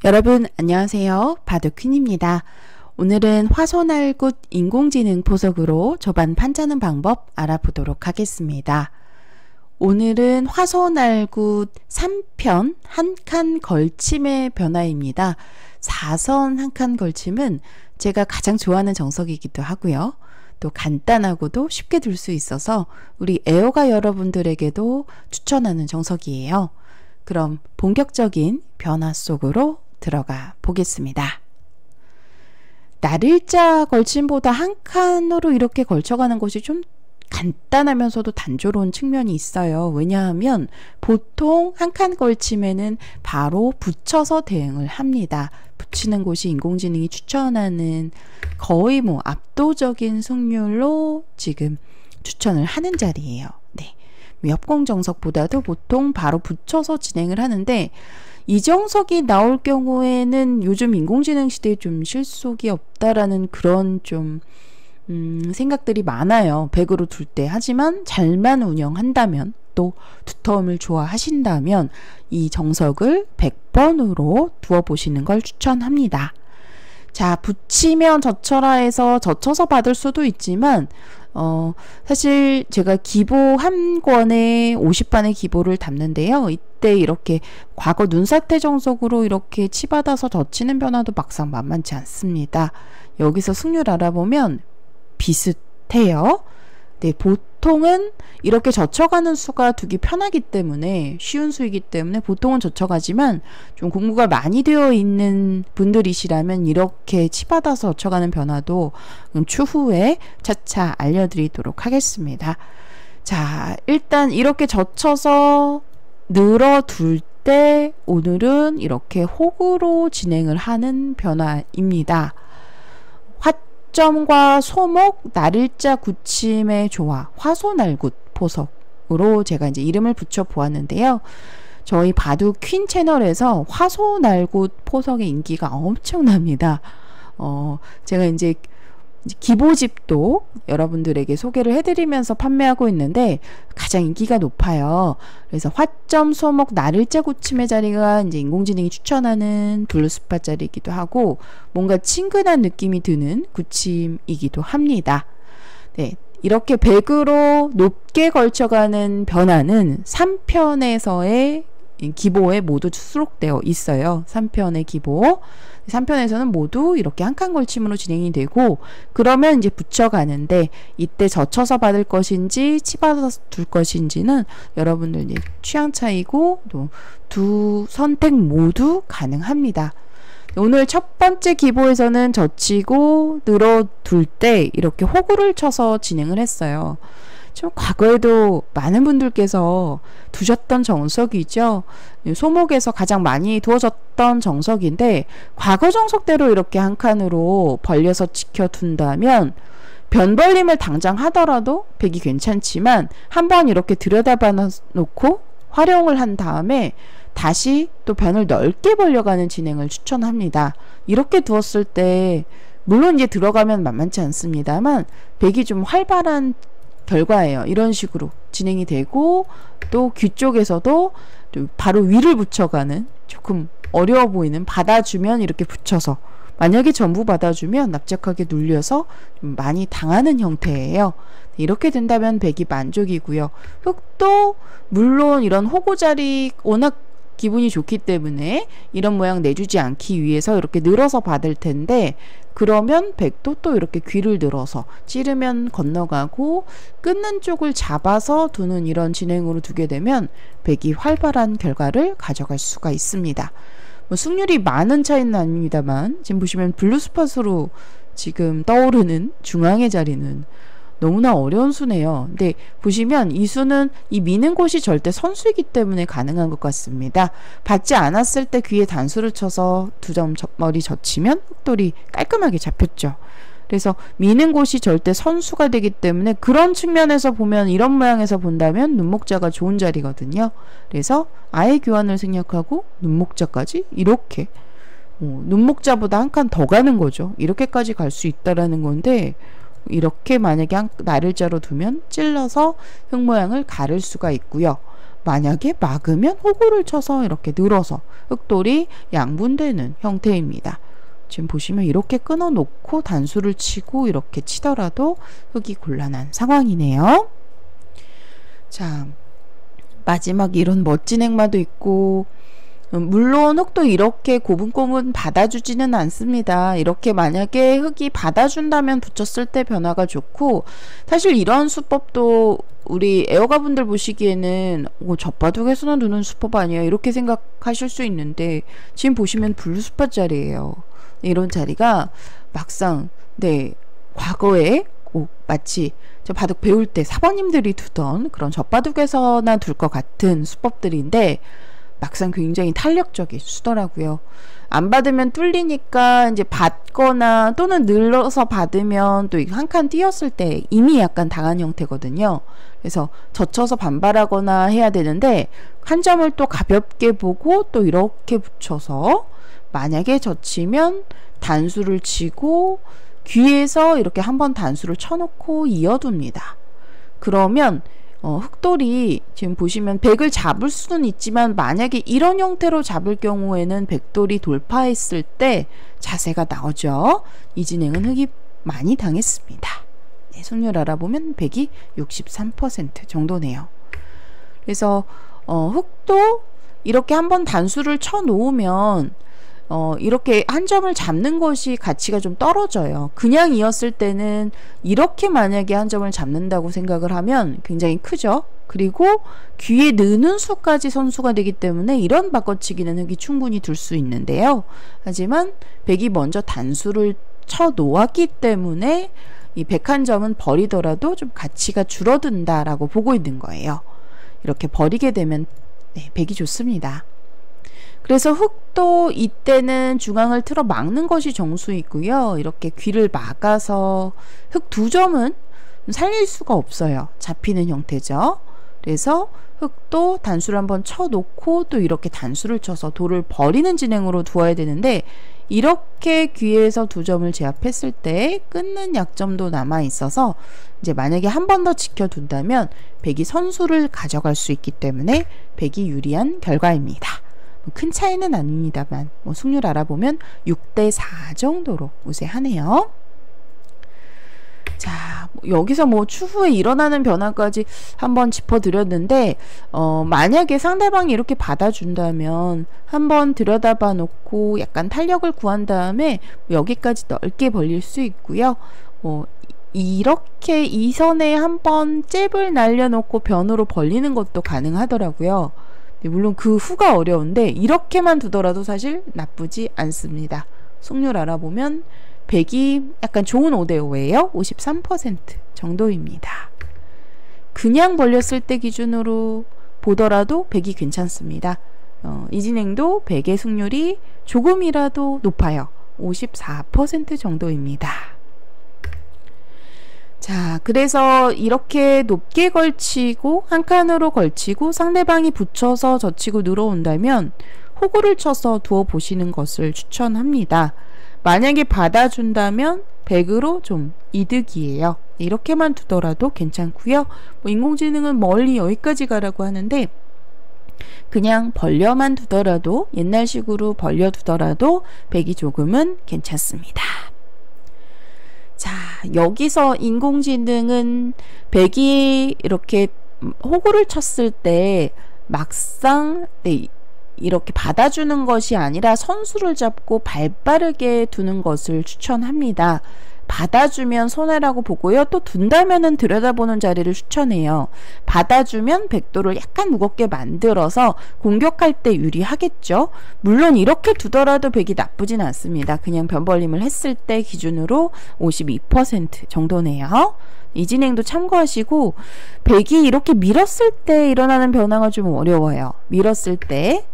여러분 안녕하세요. 바둑퀸입니다. 오늘은 화소날굿 인공지능 보석으로 조반 판자는 방법 알아보도록 하겠습니다. 오늘은 화소날굿 3편 한 칸 걸침의 변화입니다. 4선 한 칸 걸침은 제가 가장 좋아하는 정석이기도 하고요. 또 간단하고도 쉽게 둘 수 있어서 우리 애호가 여러분들에게도 추천하는 정석이에요. 그럼 본격적인 변화 속으로 들어가 보겠습니다. 날일자 걸침보다 한 칸으로 이렇게 걸쳐가는 것이 좀 간단하면서도 단조로운 측면이 있어요. 왜냐하면 보통 한 칸 걸침에는 바로 붙여서 대응을 합니다. 붙이는 곳이 인공지능이 추천하는 거의 압도적인 승률로 지금 추천을 하는 자리예요. 네. 협공 정석보다도 보통 바로 붙여서 진행을 하는데 이 정석이 나올 경우에는 요즘 인공지능 시대에 좀 실속이 없다라는 그런 좀 생각들이 많아요. 100으로 둘 때. 하지만 잘만 운영한다면 또 두터움을 좋아하신다면 이 정석을 100번으로 두어 보시는 걸 추천합니다. 자, 붙이면 젖혀라 해서 젖혀서 받을 수도 있지만 사실 제가 기보 한 권에 50반의 기보를 담는데요. 이때 이렇게 과거 눈사태 정석으로 이렇게 치받아서 젖히는 변화도 막상 만만치 않습니다. 여기서 승률 알아보면 비슷해요. 네, 보통은 이렇게 젖혀가는 수가 두기 편하기 때문에 쉬운 수이기 때문에 보통은 젖혀가지만 좀 공부가 많이 되어 있는 분들이시라면 이렇게 치받아서 젖혀가는 변화도 추후에 차차 알려드리도록 하겠습니다. 자, 일단 이렇게 젖혀서 늘어둘 때 오늘은 이렇게 혹으로 진행을 하는 변화입니다. 점과 소목, 날일자 굳힘의 조화, 화소날굿 보석으로 제가 이제 이름을 붙여 보았는데요. 저희 바둑퀸 채널에서 화소날굿 보석의 인기가 엄청납니다. 제가 이제 기보집도 여러분들에게 소개를 해드리면서 판매하고 있는데 가장 인기가 높아요. 그래서 화점, 소목, 날일자 굳힘의 자리가 이제 인공지능이 추천하는 블루스팟 자리이기도 하고 뭔가 친근한 느낌이 드는 굳힘이기도 합니다. 네, 이렇게 100으로 높게 걸쳐가는 변화는 3편에서의 기보에 모두 수록되어 있어요. 3편의 기보. 3편에서는 모두 이렇게 한 칸 걸침으로 진행이 되고 그러면 이제 붙여가는데 이때 젖혀서 받을 것인지 치받아서 둘 것인지는 여러분들 이제 취향 차이고 또 두 선택 모두 가능합니다. 오늘 첫 번째 기보에서는 젖히고 늘어둘 때 이렇게 호구를 쳐서 진행을 했어요. 좀 과거에도 많은 분들께서 두셨던 정석이죠. 소목에서 가장 많이 두어졌던 정석인데 과거 정석대로 이렇게 한 칸으로 벌려서 지켜둔다면 변벌림을 당장 하더라도 백이 괜찮지만 한번 이렇게 들여다봐 놓고 활용을 한 다음에 다시 또 변을 넓게 벌려가는 진행을 추천합니다. 이렇게 두었을 때 물론 이제 들어가면 만만치 않습니다만 백이 좀 활발한 결과예요. 이런 식으로 진행이 되고 또 귀 쪽에서도 바로 위를 붙여가는 조금 어려워 보이는 받아주면 이렇게 붙여서 만약에 전부 받아주면 납작하게 눌려서 좀 많이 당하는 형태예요. 이렇게 된다면 백이 만족이고요. 흑도 물론 이런 호구 자리 워낙 기분이 좋기 때문에 이런 모양 내주지 않기 위해서 이렇게 늘어서 받을 텐데 그러면 백도 또 이렇게 귀를 늘어서 찌르면 건너가고 끊는 쪽을 잡아서 두는 이런 진행으로 두게 되면 백이 활발한 결과를 가져갈 수가 있습니다. 승률이 많은 차이는 아닙니다만 지금 보시면 블루스팟으로 지금 떠오르는 중앙의 자리는 너무나 어려운 수네요. 근데 보시면 이 수는 이 미는 곳이 절대 선수이기 때문에 가능한 것 같습니다. 받지 않았을 때 귀에 단수를 쳐서 두 점 머리 젖히면 흑돌이 깔끔하게 잡혔죠. 그래서 미는 곳이 절대 선수가 되기 때문에 그런 측면에서 보면 이런 모양에서 본다면 눈목자가 좋은 자리거든요. 그래서 아예 교환을 생략하고 눈목자까지 이렇게 눈목자보다 한 칸 더 가는 거죠. 이렇게까지 갈 수 있다라는 건데 이렇게 만약에 날일자로 두면 찔러서 흙 모양을 가를 수가 있고요. 만약에 막으면 호구를 쳐서 이렇게 늘어서 흑돌이 양분되는 형태입니다. 지금 보시면 이렇게 끊어 놓고 단수를 치고 이렇게 치더라도 흑이 곤란한 상황이네요. 자, 마지막 이런 멋진 행마도 있고, 물론 흑도 이렇게 고분고분 받아주지는 않습니다. 이렇게 만약에 흑이 받아준다면 붙였을 때 변화가 좋고, 사실 이런 수법도 우리 애호가분들 보시기에는 젖바둑에서나 두는 수법 아니에요, 이렇게 생각하실 수 있는데, 지금 보시면 블루스팟 자리예요. 이런 자리가 막상 과거에 마치 저 바둑 배울 때 사범님들이 두던 그런 젖바둑에서나 둘 것 같은 수법들인데, 막상 굉장히 탄력적인 수더라고요. 안 받으면 뚫리니까 이제 받거나 또는 늘어서 받으면 또 한 칸 띄었을 때 이미 약간 당한 형태거든요. 그래서 젖혀서 반발하거나 해야 되는데, 한 점을 또 가볍게 보고 또 이렇게 붙여서 만약에 젖히면 단수를 치고 귀에서 이렇게 한번 단수를 쳐놓고 이어둡니다. 그러면 흑돌이 지금 보시면 백을 잡을 수는 있지만, 만약에 이런 형태로 잡을 경우에는 백돌이 돌파했을 때 자세가 나오죠. 이 진행은 흑이 많이 당했습니다. 승률 알아보면 백이 63% 정도네요. 그래서 흑도 이렇게 한번 단수를 쳐 놓으면 이렇게 한 점을 잡는 것이 가치가 좀 떨어져요. 그냥 이었을 때는 이렇게 만약에 한 점을 잡는다고 생각을 하면 굉장히 크죠. 그리고 귀에 느는 수까지 선수가 되기 때문에 이런 바꿔치기는 흑이 충분히 둘 수 있는데요. 하지만 백이 먼저 단수를 쳐 놓았기 때문에 이 101점은 버리더라도 좀 가치가 줄어든다라고 보고 있는 거예요. 이렇게 버리게 되면 백이 좋습니다. 그래서 흑도 이때는 중앙을 틀어 막는 것이 정수이고요. 이렇게 귀를 막아서 흑 2점은 살릴 수가 없어요. 잡히는 형태죠. 그래서 흑도 단수를 한번 쳐놓고 또 이렇게 단수를 쳐서 돌을 버리는 진행으로 두어야 되는데, 이렇게 귀에서 2점을 제압했을 때 끊는 약점도 남아 있어서 이제 만약에 한 번 더 지켜둔다면 백이 선수를 가져갈 수 있기 때문에 백이 유리한 결과입니다. 큰 차이는 아닙니다만 승률 알아보면 6대4 정도로 우세하네요. 자, 여기서 추후에 일어나는 변화까지 한번 짚어드렸는데, 만약에 상대방이 이렇게 받아준다면 한번 들여다봐 놓고 약간 탄력을 구한 다음에 여기까지 넓게 벌릴 수 있고요. 이렇게 이 선에 한번 잽을 날려놓고 변으로 벌리는 것도 가능하더라고요. 물론 그 후가 어려운데 이렇게만 두더라도 사실 나쁘지 않습니다. 승률 알아보면 백이 약간 좋은 5대5예요. 53% 정도입니다. 그냥 벌렸을 때 기준으로 보더라도 백이 괜찮습니다. 이 진행도 백의 승률이 조금이라도 높아요. 54% 정도입니다. 자, 그래서 이렇게 높게 걸치고 한 칸으로 걸치고 상대방이 붙여서 젖히고 늘어온다면 호구를 쳐서 두어 보시는 것을 추천합니다. 만약에 받아준다면 백으로 좀 이득이에요. 이렇게만 두더라도 괜찮고요. 인공지능은 멀리 여기까지 가라고 하는데, 그냥 벌려만 두더라도, 옛날식으로 벌려두더라도 백이 조금은 괜찮습니다. 자, 여기서 인공지능은 백이 이렇게 호구를 쳤을 때 막상 이렇게 받아주는 것이 아니라 선수를 잡고 발빠르게 두는 것을 추천합니다. 받아주면 손해라고 보고요. 또 둔다면은 들여다보는 자리를 추천해요. 받아주면 백도를 약간 무겁게 만들어서 공격할 때 유리하겠죠. 물론 이렇게 두더라도 백이 나쁘진 않습니다. 그냥 변벌림을 했을 때 기준으로 52% 정도네요. 이 진행도 참고하시고, 백이 이렇게 밀었을 때 일어나는 변화가 좀 어려워요. 밀었을 때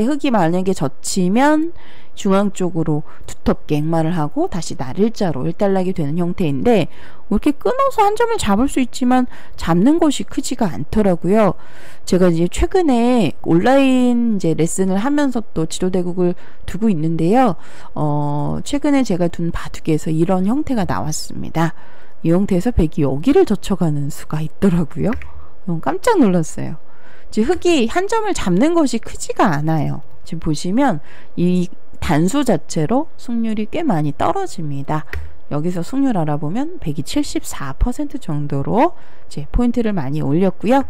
흑이 만약에 젖히면 중앙 쪽으로 두텁게 액마를 하고 다시 날일자로 일단락이 되는 형태인데, 이렇게 끊어서 한 점을 잡을 수 있지만 잡는 것이 크지가 않더라고요. 제가 이제 최근에 온라인 이제 레슨을 하면서 또 지도대국을 두고 있는데요. 최근에 제가 둔 바둑에서 이런 형태가 나왔습니다. 이 형태에서 백이 여기를 젖혀가는 수가 있더라고요. 깜짝 놀랐어요. 지금 흙이 한 점을 잡는 것이 크지가 않아요. 지금 보시면 이 단수 자체로 승률이 꽤 많이 떨어집니다. 여기서 승률 알아보면 174% 정도로 이제 포인트를 많이 올렸고요.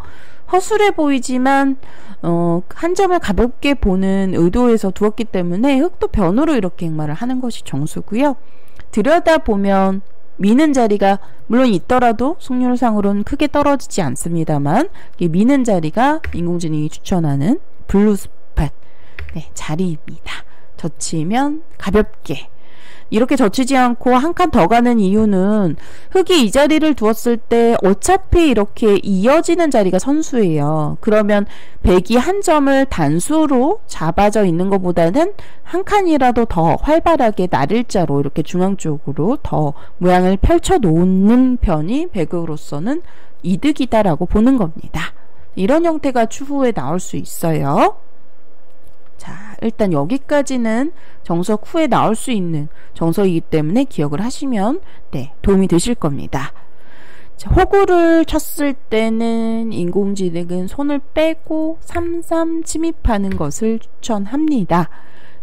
허술해 보이지만 한 점을 가볍게 보는 의도에서 두었기 때문에 흙도 변으로 이렇게 행마를 하는 것이 정수고요. 들여다보면 미는 자리가 물론 있더라도 승률상으로는 크게 떨어지지 않습니다만 미는 자리가 인공지능이 추천하는 블루 스팟 자리입니다. 젖히면 가볍게 이렇게 젖히지 않고 한 칸 더 가는 이유는 흙이 이 자리를 두었을 때 어차피 이렇게 이어지는 자리가 선수예요. 그러면 백이 한 점을 단수로 잡아져 있는 것보다는 한 칸이라도 더 활발하게 나를자로 이렇게 중앙 쪽으로 더 모양을 펼쳐 놓는 편이 백으로서는 이득이다라고 보는 겁니다. 이런 형태가 추후에 나올 수 있어요. 자, 일단 여기까지는 정석 후에 나올 수 있는 정석이기 때문에 기억을 하시면 도움이 되실 겁니다. 자, 호구를 쳤을 때는 인공지능은 손을 빼고 3-3 침입하는 것을 추천합니다.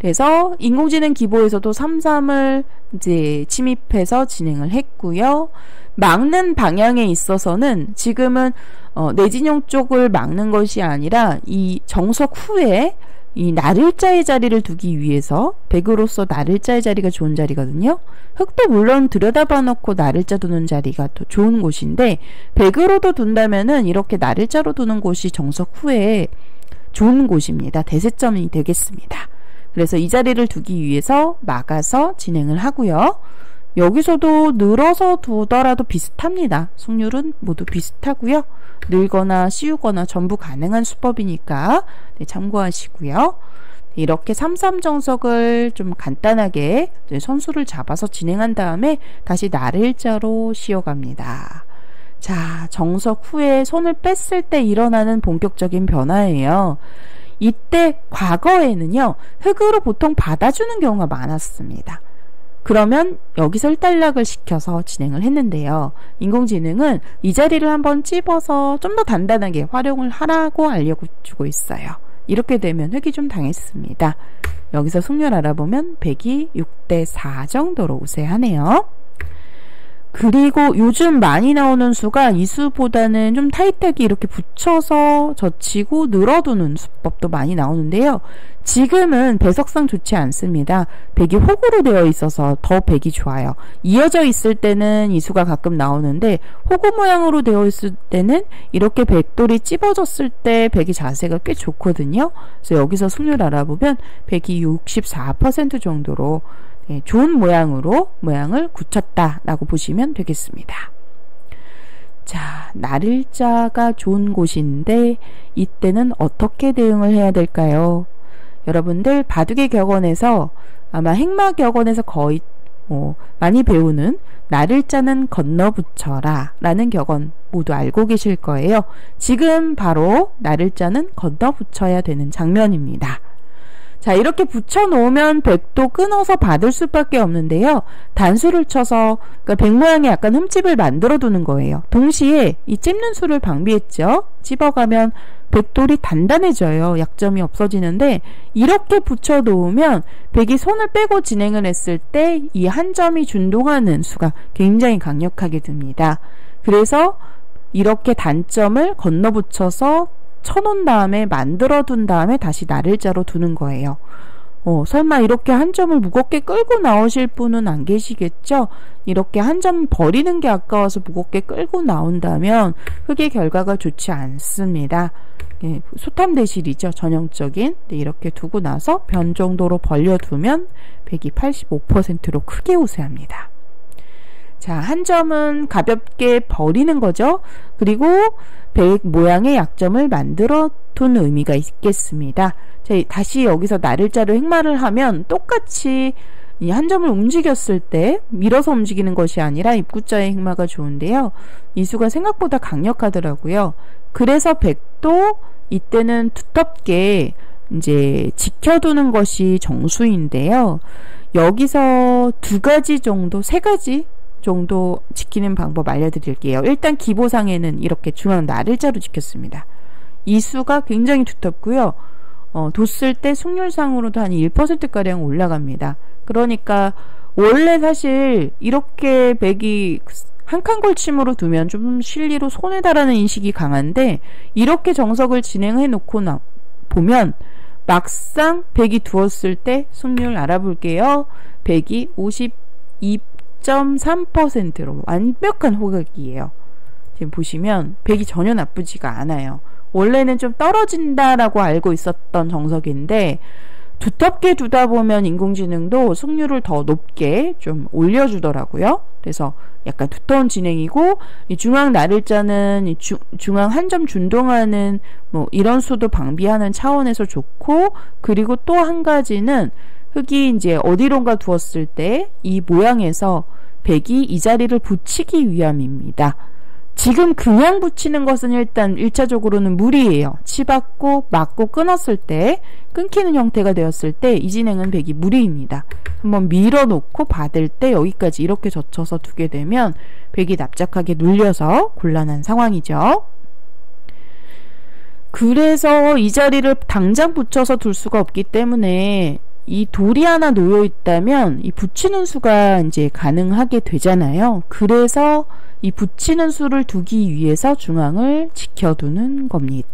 그래서 인공지능 기보에서도 3-3을 이제 침입해서 진행을 했고요. 막는 방향에 있어서는 지금은 내진용 쪽을 막는 것이 아니라 이 정석 후에 이 나를자의 자리를 두기 위해서 백으로서 나를자의 자리가 좋은 자리거든요. 흙도 물론 들여다봐 놓고 나를자 두는 자리가 또 좋은 곳인데 백으로도 둔다면은 이렇게 나를자로 두는 곳이 정석 후에 좋은 곳입니다. 대세점이 되겠습니다. 그래서 이 자리를 두기 위해서 막아서 진행을 하고요. 여기서도 늘어서 두더라도 비슷합니다. 승률은 모두 비슷하고요. 늘거나 씌우거나 전부 가능한 수법이니까 참고하시고요. 이렇게 3-3 정석을 좀 간단하게 선수를 잡아서 진행한 다음에 다시 나를자로 씌워갑니다. 자, 정석 후에 손을 뺐을 때 일어나는 본격적인 변화예요. 이때 과거에는요, 흙으로 보통 받아주는 경우가 많았습니다. 그러면 여기서 일단락을 시켜서 진행을 했는데요. 인공지능은 이 자리를 한번 찝어서 좀 더 단단하게 활용을 하라고 알려주고 있어요. 이렇게 되면 흙이 좀 당했습니다. 여기서 승률 알아보면 백이 6대4 정도로 우세하네요. 그리고 요즘 많이 나오는 수가 이 수보다는 좀 타이트하게 이렇게 붙여서 젖히고 늘어두는 수법도 많이 나오는데요. 지금은 배석상 좋지 않습니다. 백이 호구로 되어 있어서 더 백이 좋아요. 이어져 있을 때는 이 수가 가끔 나오는데 호구 모양으로 되어 있을 때는 이렇게 백돌이 찝어졌을 때 백이 자세가 꽤 좋거든요. 그래서 여기서 승률 알아보면 백이 64% 정도로 좋은 모양으로 모양을 굳혔다라고 보시면 되겠습니다. 자, 나를자가 좋은 곳인데 이때는 어떻게 대응을 해야 될까요? 여러분들 바둑의 격언에서 아마 행마 격언에서 거의 많이 배우는 나를자는 건너붙여라 라는 격언 모두 알고 계실 거예요. 지금 바로 나를자는 건너붙여야 되는 장면입니다. 자, 이렇게 붙여놓으면 백도 끊어서 받을 수밖에 없는데요. 단수를 쳐서 그러니까 백 모양의 약간 흠집을 만들어 두는 거예요. 동시에 이 찝는 수를 방비했죠. 찝어가면 백돌이 단단해져요. 약점이 없어지는데 이렇게 붙여놓으면 백이 손을 빼고 진행을 했을 때 이 한 점이 준동하는 수가 굉장히 강력하게 듭니다. 그래서 이렇게 단점을 건너붙여서 쳐놓은 다음에 만들어둔 다음에 다시 나를자로 두는 거예요. 설마 이렇게 한 점을 무겁게 끌고 나오실 분은 안 계시겠죠? 이렇게 한 점 버리는 게 아까워서 무겁게 끌고 나온다면 흙의 결과가 좋지 않습니다. 소탐대실이죠. 전형적인. 이렇게 두고 나서 변 정도로 벌려두면 백이 85%로 크게 우세합니다. 자, 한 점은 가볍게 버리는 거죠. 그리고 백 모양의 약점을 만들어 둔 의미가 있겠습니다. 자, 다시 여기서 나를자로 행마를 하면 똑같이 이 한 점을 움직였을 때 밀어서 움직이는 것이 아니라 입구자의 행마가 좋은데요. 이 수가 생각보다 강력하더라고요. 그래서 백도 이때는 두텁게 이제 지켜두는 것이 정수인데요. 여기서 두 가지 정도, 세 가지 정도 지키는 방법 알려드릴게요. 일단 기보상에는 이렇게 중앙 나를자로 지켰습니다. 이 수가 굉장히 두텁고요. 뒀을 때 승률상으로도 한 1%가량 올라갑니다. 그러니까 원래 사실 이렇게 백이 한 칸 걸침으로 두면 좀 실리로 손해다라는 인식이 강한데, 이렇게 정석을 진행해 놓고 보면 막상 백이 두었을 때 승률 알아볼게요. 백이 52.3%로 완벽한 호각이에요. 지금 보시면 백이 전혀 나쁘지가 않아요. 원래는 좀 떨어진다라고 알고 있었던 정석인데, 두텁게 두다 보면 인공지능도 승률을 더 높게 좀 올려주더라고요. 그래서 약간 두터운 진행이고, 이 중앙 나를자는 이 중앙 한 점 준동하는 뭐 이런 수도 방비하는 차원에서 좋고, 그리고 또 한 가지는 흙이 이제 어디론가 두었을 때 이 모양에서 백이 이 자리를 붙이기 위함입니다. 지금 그냥 붙이는 것은 일단 1차적으로는 무리예요. 치받고 맞고 끊었을 때, 끊기는 형태가 되었을 때 이 진행은 백이 무리입니다. 한번 밀어놓고 받을 때 여기까지 이렇게 젖혀서 두게 되면 백이 납작하게 눌려서 곤란한 상황이죠. 그래서 이 자리를 당장 붙여서 둘 수가 없기 때문에 이 돌이 하나 놓여 있다면 이 붙이는 수가 이제 가능하게 되잖아요. 그래서 이 붙이는 수를 두기 위해서 중앙을 지켜두는 겁니다.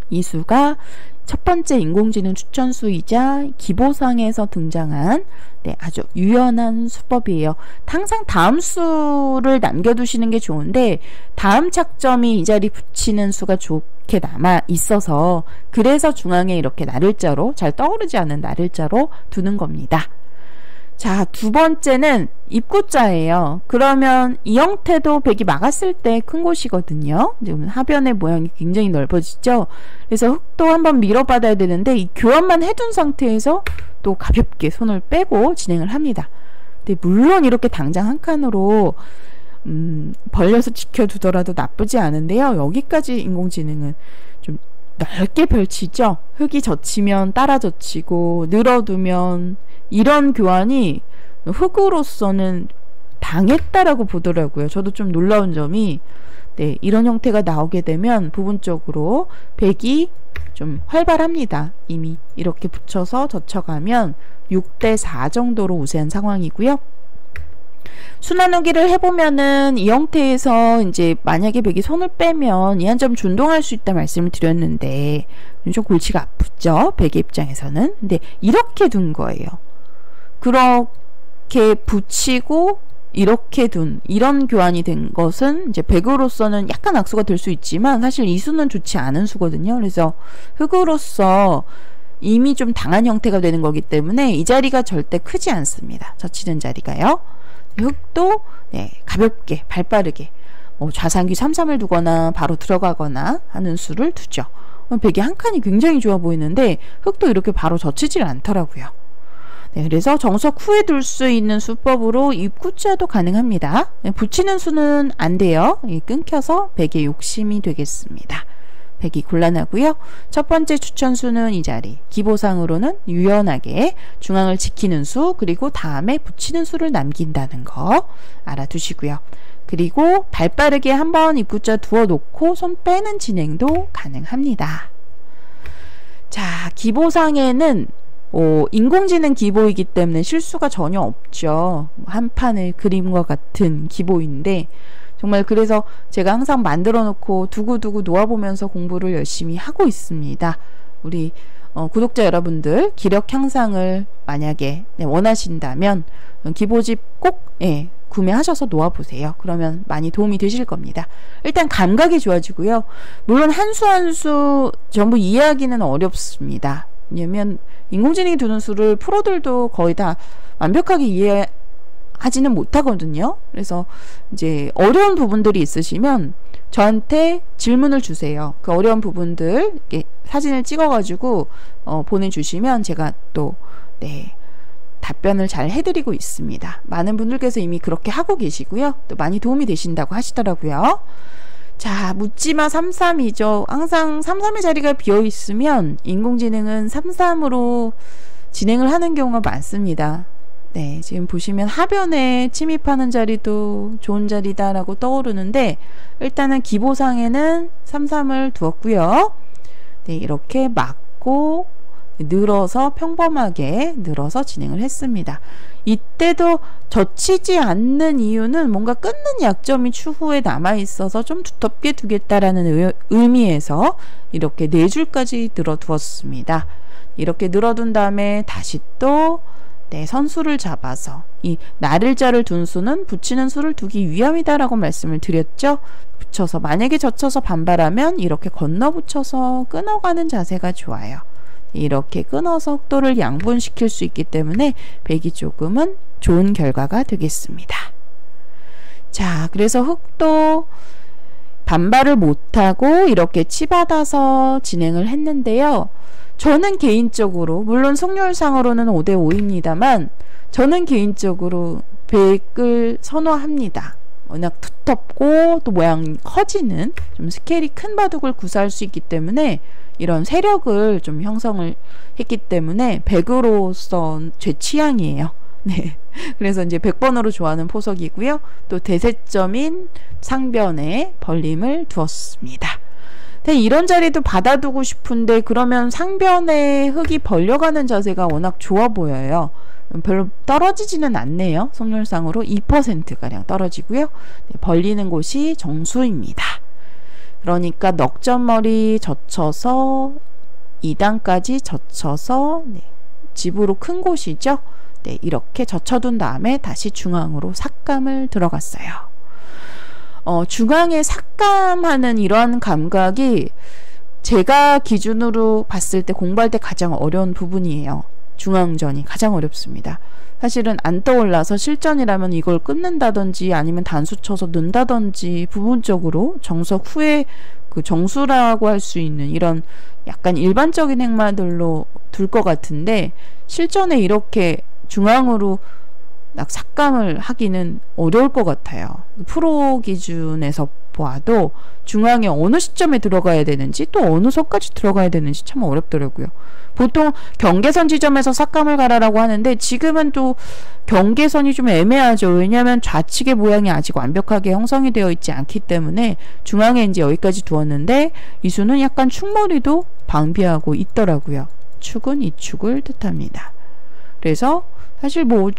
이 수가 첫 번째 인공지능 추천수이자 기보상에서 등장한 아주 유연한 수법이에요. 항상 다음 수를 남겨두시는 게 좋은데, 다음 착점이 이 자리 붙이는 수가 좋게 남아 있어서, 그래서 중앙에 이렇게 나를자로, 잘 떠오르지 않은 나를자로 두는 겁니다. 자, 두 번째는 입구자예요. 그러면 이 형태도 백이 막았을 때 큰 곳이거든요. 지금 하변의 모양이 굉장히 넓어지죠. 그래서 흙도 한번 밀어받아야 되는데, 이 교환만 해둔 상태에서 또 가볍게 손을 빼고 진행을 합니다. 근데 물론 이렇게 당장 한 칸으로 벌려서 지켜두더라도 나쁘지 않은데요. 여기까지 인공지능은 좀 넓게 펼치죠. 흙이 젖히면 따라 젖히고, 늘어두면, 이런 교환이 흙으로서는 당했다라고 보더라고요. 저도 좀 놀라운 점이, 이런 형태가 나오게 되면 부분적으로 백이 좀 활발합니다. 이미 이렇게 붙여서 젖혀가면 6대4 정도로 우세한 상황이고요. 수나누기를 해보면은 이 형태에서 이제 만약에 백이 손을 빼면 이 한 점 준동할 수 있다 말씀을 드렸는데, 좀 골치가 아프죠, 백의 입장에서는. 근데 이렇게 둔 거예요. 그렇게 붙이고 이렇게 둔, 이런 교환이 된 것은 이제 백으로서는 약간 악수가 될 수 있지만 사실 이 수는 좋지 않은 수거든요. 그래서 흙으로서 이미 좀 당한 형태가 되는 거기 때문에 이 자리가 절대 크지 않습니다. 젖히는 자리가요. 흙도 가볍게 발빠르게 좌상귀 3-3을 두거나 바로 들어가거나 하는 수를 두죠. 백이 한 칸이 굉장히 좋아 보이는데 흙도 이렇게 바로 젖히질 않더라고요. 그래서 정석 후에 둘 수 있는 수법으로 입구자도 가능합니다. 붙이는 수는 안 돼요. 끊겨서 백의 욕심이 되겠습니다. 백이 곤란하고요. 첫 번째 추천수는 이 자리, 기보상으로는 유연하게 중앙을 지키는 수, 그리고 다음에 붙이는 수를 남긴다는 거 알아두시고요. 그리고 발빠르게 한번 입구자 두어 놓고 손 빼는 진행도 가능합니다. 자, 기보상에는 인공지능 기보이기 때문에 실수가 전혀 없죠. 한 판의 그림과 같은 기보인데, 정말 그래서 제가 항상 만들어 놓고 두고두고 놓아보면서 공부를 열심히 하고 있습니다. 우리 구독자 여러분들 기력 향상을 만약에 원하신다면 기보집 꼭 구매하셔서 놓아보세요. 그러면 많이 도움이 되실 겁니다. 일단 감각이 좋아지고요. 물론 한 수 한 수 전부 이해하기는 어렵습니다. 왜냐면 인공지능이 두는 수를 프로들도 거의 다 완벽하게 이해하지는 못하거든요. 그래서 이제 어려운 부분들이 있으시면 저한테 질문을 주세요. 그 어려운 부분들 사진을 찍어가지고 보내주시면 제가 또 답변을 잘 해드리고 있습니다. 많은 분들께서 이미 그렇게 하고 계시고요. 또 많이 도움이 되신다고 하시더라고요. 자, 묻지마 3-3이죠. 항상 3-3의 자리가 비어있으면 인공지능은 3-3으로 진행을 하는 경우가 많습니다. 네, 지금 보시면 하변에 침입하는 자리도 좋은 자리다라고 떠오르는데 일단은 기보상에는 3-3을 두었고요. 네, 이렇게 막고 늘어서 평범하게 늘어서 진행을 했습니다. 이때도 젖히지 않는 이유는 뭔가 끊는 약점이 추후에 남아있어서 좀 두텁게 두겠다라는 의미에서 이렇게 4줄까지 늘어두었습니다. 이렇게 늘어둔 다음에 다시 또 선수를 잡아서 이 나를자를 둔 수는 붙이는 수를 두기 위함이다라고 말씀을 드렸죠. 붙여서 만약에 젖혀서 반발하면 이렇게 건너 붙여서 끊어가는 자세가 좋아요. 이렇게 끊어서 흑도를 양분시킬 수 있기 때문에 백이 조금은 좋은 결과가 되겠습니다. 자, 그래서 흑도 반발을 못하고 이렇게 치받아서 진행을 했는데요. 저는 개인적으로 물론 승률상으로는 5대5입니다만 저는 개인적으로 백을 선호합니다. 워낙 두텁고 또 모양이 커지는 좀 스케일이 큰 바둑을 구사할 수 있기 때문에 이런 세력을 좀 형성을 했기 때문에 백으로서 제 취향이에요. 네. 그래서 이제 100번으로 좋아하는 포석이고요. 또 대세점인 상변에 벌림을 두었습니다. 이런 자리도 받아두고 싶은데 그러면 상변에 흙이 벌려가는 자세가 워낙 좋아 보여요. 별로 떨어지지는 않네요. 승률상으로 2%가량 떨어지고요. 네, 벌리는 곳이 정수입니다. 그러니까 넉점머리 젖혀서 2단까지 젖혀서 집으로 큰 곳이죠. 네, 이렇게 젖혀둔 다음에 다시 중앙으로 삭감을 들어갔어요. 중앙에 삭감하는 이러한 감각이 제가 기준으로 봤을 때 공부할 때 가장 어려운 부분이에요. 중앙전이 가장 어렵습니다. 사실은 안 떠올라서 실전이라면 이걸 끊는다든지 아니면 단수 쳐서 넣는다든지 부분적으로 정석 후에 그 정수라고 할 수 있는 이런 약간 일반적인 행마들로 둘 것 같은데 실전에 이렇게 중앙으로 삭감을 하기는 어려울 것 같아요. 프로 기준에서 보아도 중앙에 어느 시점에 들어가야 되는지 또 어느 선까지 들어가야 되는지 참 어렵더라고요. 보통 경계선 지점에서 삭감을 가라라고 하는데 지금은 또 경계선이 좀 애매하죠. 왜냐하면 좌측의 모양이 아직 완벽하게 형성이 되어 있지 않기 때문에 중앙에 이제 여기까지 두었는데 이 수는 약간 축머리도 방비하고 있더라고요. 축은 이 축을 뜻합니다. 그래서 사실 뭐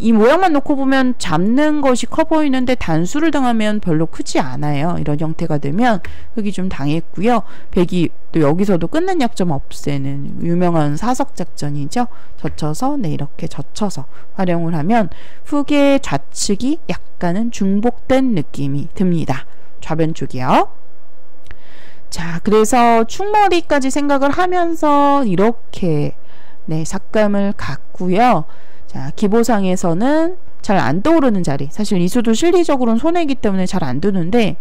이 모양만 놓고 보면 잡는 것이 커 보이는데 단수를 당하면 별로 크지 않아요. 이런 형태가 되면 흙이 좀 당했고요. 백이 또 여기서도 끊는 약점 없애는 유명한 사석작전이죠. 젖혀서 이렇게 젖혀서 활용을 하면 흙의 좌측이 약간은 중복된 느낌이 듭니다. 좌변 쪽이요. 자, 그래서 축머리까지 생각을 하면서 이렇게 삭감을 갔고요. 자, 기보상에서는 잘 안 떠오르는 자리. 사실 이 수도 실리적으로는 손해이기 때문에 잘 안 두는데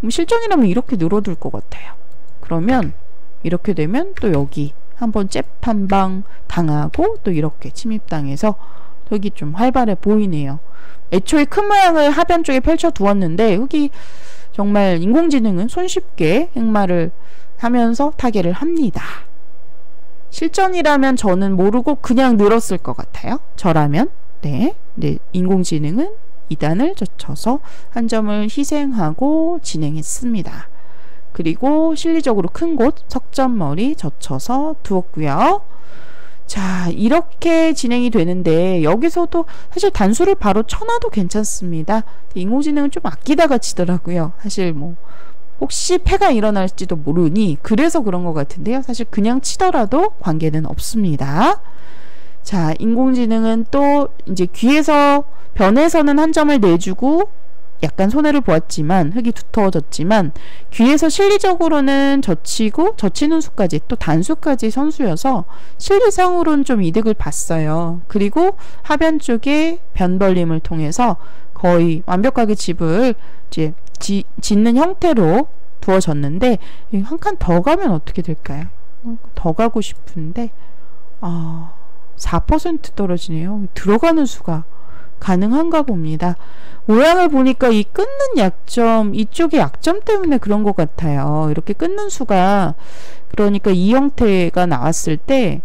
실전이라면 이렇게 늘어둘 것 같아요. 그러면 이렇게 되면 또 여기 한번 잽 한 방 당하고 또 이렇게 침입당해서 흙이 좀 활발해 보이네요. 애초에 큰 모양을 하변 쪽에 펼쳐 두었는데 흙이 정말 인공지능은 손쉽게 행마를 하면서 타개를 합니다. 실전이라면 저는 모르고 그냥 늘었을 것 같아요. 저라면. 네, 인공지능은 2단을 젖혀서 한 점을 희생하고 진행했습니다. 그리고 실리적으로 큰 곳 석점머리 젖혀서 두었고요. 자, 이렇게 진행이 되는데 여기서도 사실 단수를 바로 쳐놔도 괜찮습니다. 인공지능은 좀 아끼다가 치더라고요. 사실 뭐 혹시 패가 일어날지도 모르니 그래서 그런 것 같은데요. 사실 그냥 치더라도 관계는 없습니다. 자, 인공지능은 또 이제 귀에서 변에서는 한 점을 내주고 약간 손해를 보았지만 흙이 두터워졌지만 귀에서 실리적으로는 젖히는 수까지 또 단수까지 선수여서 실리상으로는 좀 이득을 봤어요. 그리고 하변 쪽에 변벌림을 통해서 거의 완벽하게 집을 이제 짓는 형태로 두어졌는데 한 칸 더 가면 어떻게 될까요? 더 가고 싶은데 4% 떨어지네요. 들어가는 수가 가능한가 봅니다. 모양을 보니까 이 끊는 약점, 이쪽의 약점 때문에 그런 것 같아요. 이렇게 끊는 수가 그러니까 이 형태가 나왔을 때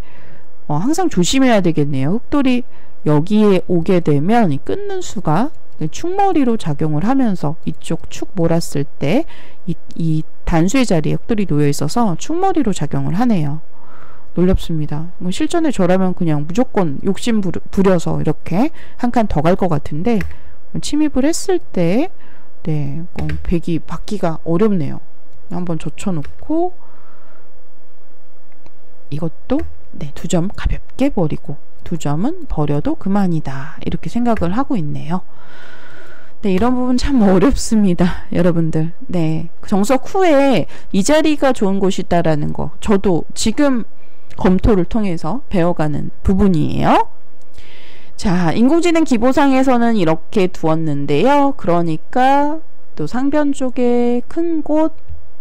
항상 조심해야 되겠네요. 흑돌이 여기에 오게 되면 이 끊는 수가 축머리로 작용을 하면서 이쪽 축 몰았을 때 이 단수의 자리에 역들이 놓여 있어서 축머리로 작용을 하네요. 놀랍습니다. 실전에 저라면 그냥 무조건 욕심 부려서 이렇게 한 칸 더 갈 것 같은데 침입을 했을 때 네, 백이 받기가 어렵네요. 한번 젖혀놓고 이것도 네, 2점 가볍게 버리고 2점은 버려도 그만이다. 이렇게 생각을 하고 있네요. 네, 이런 부분 참 어렵습니다. 여러분들. 네, 정석 후에 이 자리가 좋은 곳이다라는 거 저도 지금 검토를 통해서 배워가는 부분이에요. 자, 인공지능 기보상에서는 이렇게 두었는데요. 그러니까 또 상변 쪽에 큰 곳,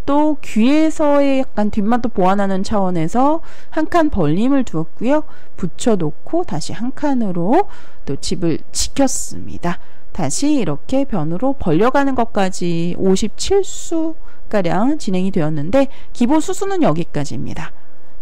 또 귀에서의 약간 뒷맛도 보완하는 차원에서 한 칸 벌림을 두었고요. 붙여놓고 다시 한 칸으로 또 집을 지켰습니다. 다시 이렇게 변으로 벌려가는 것까지 57수가량 진행이 되었는데 기보 수수는 여기까지입니다.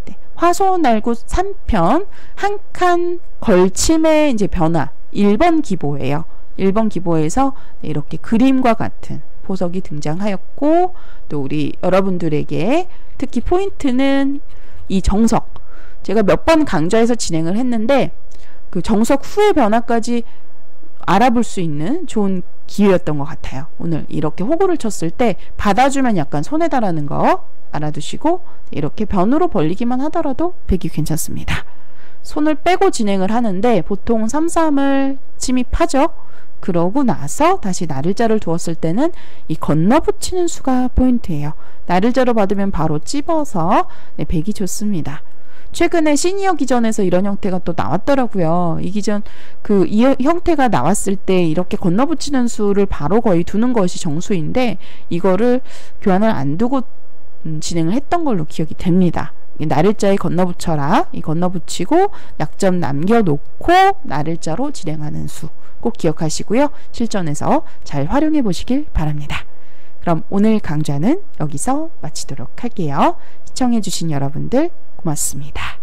네, 화소 날굿 3편 한 칸 걸침의 이제 변화 1번 기보예요. 1번 기보에서 이렇게 그림과 같은 보석이 등장하였고 또 우리 여러분들에게 특히 포인트는 이 정석 제가 몇 번 강좌에서 진행을 했는데 그 정석 후의 변화까지 알아볼 수 있는 좋은 기회였던 것 같아요. 오늘 이렇게 호구를 쳤을 때 받아주면 약간 손해다라는 거 알아두시고 이렇게 변으로 벌리기만 하더라도 백이 괜찮습니다. 손을 빼고 진행을 하는데 보통 3-3을 침입하죠. 그러고 나서 다시 나를자를 두었을 때는 이 건너붙이는 수가 포인트예요. 나를자로 받으면 바로 찝어서 네, 백이 좋습니다. 최근에 시니어 기전에서 이런 형태가 또 나왔더라고요. 이 기전 이 형태가 나왔을 때 이렇게 건너붙이는 수를 바로 거의 두는 것이 정수인데 이거를 교환을 안 두고 진행을 했던 걸로 기억이 됩니다. 나를자에 건너붙여라. 이 건너붙이고 약점 남겨놓고 나를자로 진행하는 수 꼭 기억하시고요. 실전에서 잘 활용해 보시길 바랍니다. 그럼 오늘 강좌는 여기서 마치도록 할게요. 시청해 주신 여러분들 고맙습니다.